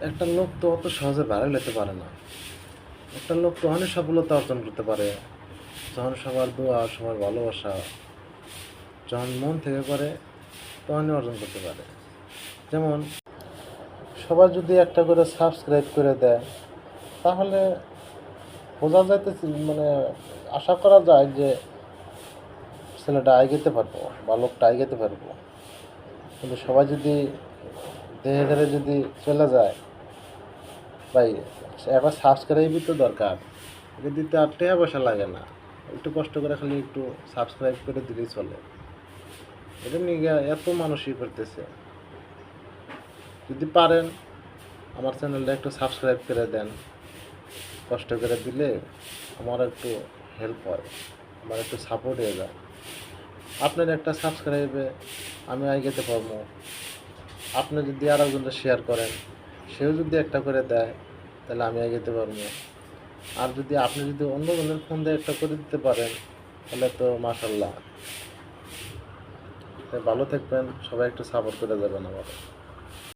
একটা লোক তো অত সহজে ভাইরাল হতে পারে না। একটা লোক তখনই সফলতা অর্জন করতে পারে যখন সবার দোয়া, সবার ভালোবাসা যখন মন থেকে করে, তখনই অর্জন করতে পারে। যেমন সবাই যদি একটা করে সাবস্ক্রাইব করে দেয়, তাহলে বোঝা যাইতেছে, মানে আশা করা যায় যে ছেলেটা এগোতে পারবো বা লোকটা এগোতে পারবো। কিন্তু সবাই যদি ধীরে ধীরে যদি চলে যায়, ভাই একবার সাবস্ক্রাইবই তো দরকার। এটা দিতে আর টাকা পয়সা লাগে না, একটু কষ্ট করে খালি একটু সাবস্ক্রাইব করে দিলেই চলে। এটা নিয়ে এত মানুষই করতেছে। যদি পারেন আমার চ্যানেলটা একটু সাবস্ক্রাইব করে দেন, কষ্ট করে দিলে আমার একটু হেল্প হয়, আমার একটু সাপোর্ট হয়ে যায়। আপনার একটা সাবস্ক্রাইবে আমি এগোতে পারবো। আপনি যদি আর একজনকে শেয়ার করেন, সেও যদি একটা করে দেয়, তাহলে আমি এগোতে পারবো। আর যদি আপনি যদি অন্য জনের ফোন দিয়ে একটা করে দিতে পারেন, তাহলে তো মাশাল্লাহ। ভালো থাকবেন, সবাই একটু সাপোর্ট করে যাবেন আমার।